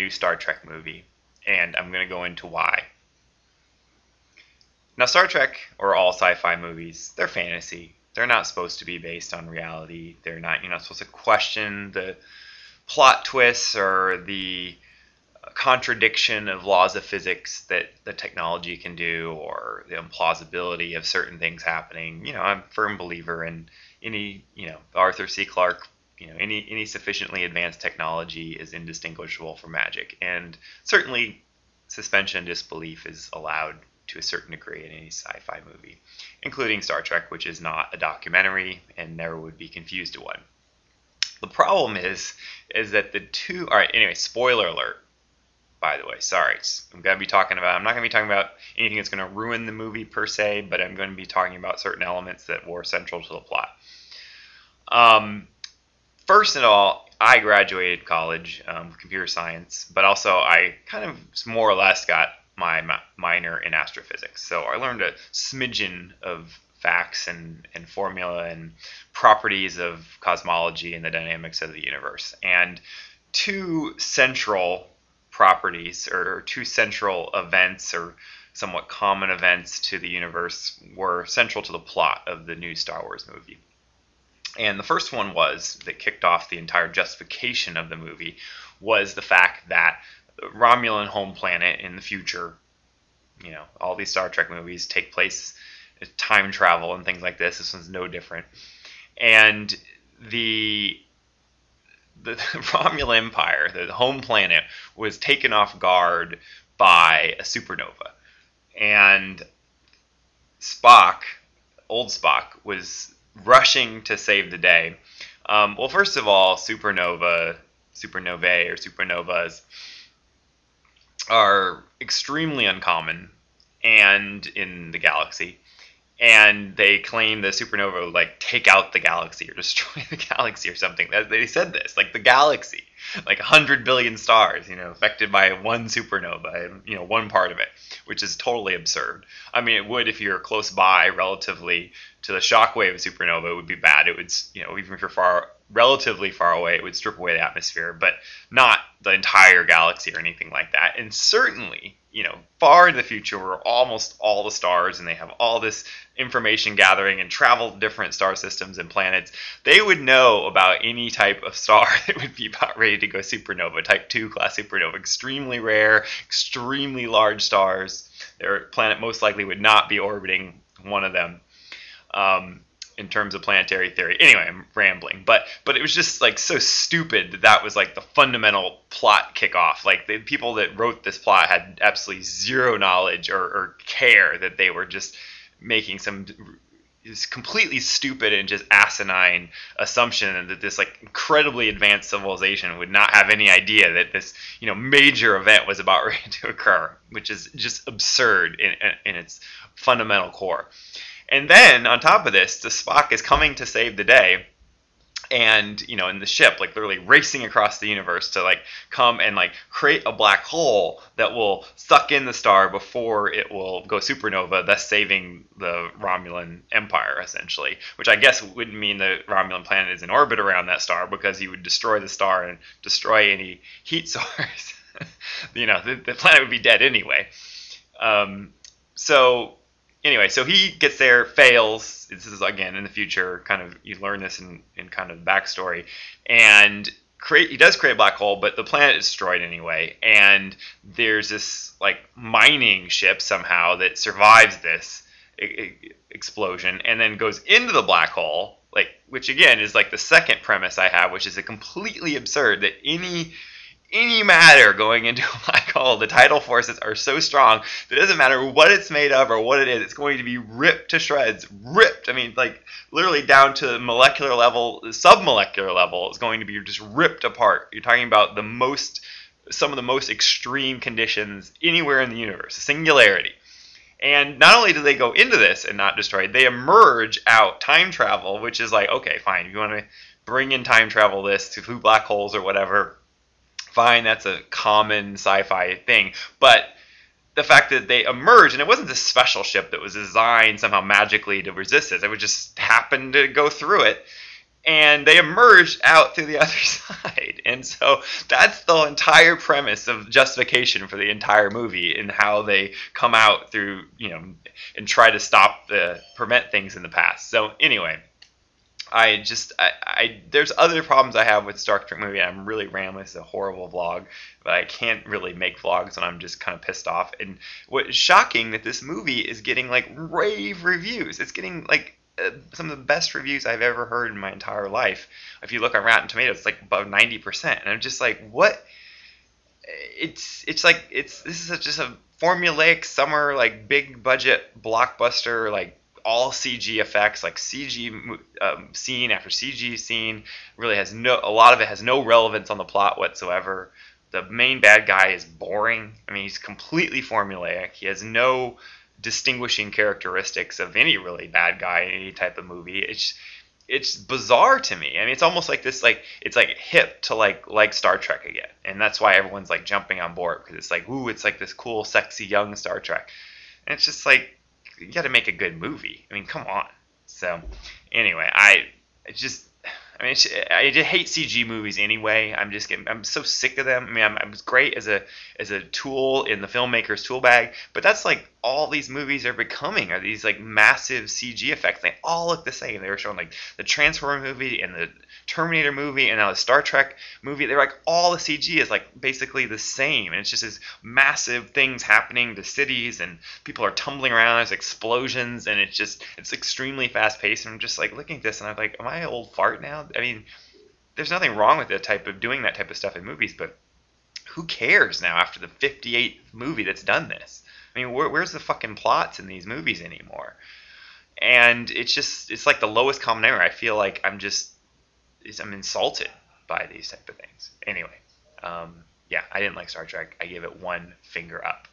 new Star Trek movie, and I'm going to go into why. Now, Star Trek, or all sci-fi movies, they're fantasy. They're not supposed to be based on reality. You're not supposed to question the plot twists or the contradiction of laws of physics that the technology can do, or the implausibility of certain things happening. I'm a firm believer in any, Arthur C. Clarke, any sufficiently advanced technology is indistinguishable from magic. And certainly suspension of disbelief is allowed to a certain degree in any sci-fi movie, including Star Trek, which is not a documentary and never would be confused to one. The problem is that the two... All right, anyway, spoiler alert, by the way. Sorry, I'm not going to be talking about anything that's going to ruin the movie per se, but I'm going to be talking about certain elements that were central to the plot. First of all, I graduated college, computer science, but also I kind of more or less got my minor in astrophysics. So I learned a smidgen of facts and formula and properties of cosmology and the dynamics of the universe. And two central properties, or two central events, or somewhat common events to the universe, were central to the plot of the new Star Wars movie. And the first one that kicked off the entire justification of the movie was the fact that the Romulan home planet in the future, all these Star Trek movies take place time travel and things like this. This one's no different. And the Romulan Empire, the home planet, was taken off guard by a supernova. And Spock, old Spock, was rushing to save the day. Well, first of all, supernovae or supernovas are extremely uncommon and in the galaxy, and they claim the supernova would take out the galaxy or destroy the galaxy or something. They said this, the galaxy, 100 billion stars, affected by one supernova, one part of it, which is totally absurd. I mean, it would if you're close by relatively to the shockwave of supernova. It would be bad. It would, even if you're relatively far away, it would strip away the atmosphere, but not the entire galaxy or anything like that. And certainly, far in the future, where almost all the stars and they have all this information gathering and travel to different star systems and planets, they would know about any type of star that would be about ready to go supernova, type 2 class supernova, extremely rare, extremely large stars. Their planet most likely would not be orbiting one of them. In terms of planetary theory. Anyway, I'm rambling, but it was just so stupid that was the fundamental plot kickoff. The people that wrote this plot had absolutely zero knowledge or care, that they were just making some completely stupid and just asinine assumption that this incredibly advanced civilization would not have any idea that this major event was about ready to occur, which is just absurd in its fundamental core. And then, on top of this, the Spock is coming to save the day, and, in the ship, literally racing across the universe to, come and, create a black hole that will suck in the star before it will go supernova, thus saving the Romulan Empire, essentially. Which I guess would mean the Romulan planet is in orbit around that star, because he would destroy the star and destroy any heat source. The planet would be dead anyway. Anyway, so he gets there, fails. This is, again, in the future. Kind of, you learn this in kind of backstory. And he does create a black hole, but the planet is destroyed anyway. And there's this, mining ship somehow that survives this explosion and then goes into the black hole, which, again, is, the second premise I have, which is completely absurd, that any matter going into a black hole, the tidal forces are so strong that it doesn't matter what it's made of or what it is, it's going to be ripped to shreds. Ripped. I mean, literally down to molecular level, submolecular level, is going to be just ripped apart. You're talking about some of the most extreme conditions anywhere in the universe, a singularity. And not only do they go into this and not destroy it, they emerge out time travel, which is okay, fine, if you want to bring in time travel to black holes or whatever, fine, that's a common sci-fi thing. But the fact that they emerged, and it wasn't this special ship that was designed somehow magically to resist this, it would just happen to go through it, and they emerge out through the other side. And so that's the entire premise of justification for the entire movie and how they come out through, and try to prevent things in the past. So anyway, there's other problems I have with Star Trek movie. I'm really rambling. It's a horrible vlog, but I can't really make vlogs when I'm just kind of pissed off. And what is shocking that this movie is getting like rave reviews. It's getting like some of the best reviews I've ever heard in my entire life. If you look on Rotten Tomatoes, it's like above 90%, and I'm just like, what? This is just a formulaic summer like big budget blockbuster like all CG effects, like CG scene after CG scene, really has a lot of it has no relevance on the plot whatsoever. The main bad guy is boring. I mean, he's completely formulaic. He has no distinguishing characteristics of any really bad guy in any type of movie. It's bizarre to me. I mean, it's almost like this, like it's like hip to like Star Trek again, and that's why everyone's like jumping on board because it's like, ooh, it's like this cool, sexy, young Star Trek, and it's just like you got to make a good movie. I mean, come on. So anyway, I just hate CG movies anyway. I'm so sick of them. I mean, I was great as a tool in the filmmaker's tool bag, but that's like all these movies are becoming are these like massive CG effects. They all look the same. They were showing like the Transformer movie and the Terminator movie and now the Star Trek movie. They're like all the CG is like basically the same, and it's just this massive things happening to cities and people are tumbling around. There's explosions, and it's extremely fast paced. And I'm just like looking at this, and I'm like, am I an old fart now? I mean, there's nothing wrong with doing that type of stuff in movies, but who cares now after the 58th movie that's done this? I mean, where's the fucking plots in these movies anymore? And it's like the lowest common denominator. I feel like I'm insulted by these type of things. Anyway, yeah, I didn't like Star Trek. I gave it one finger up.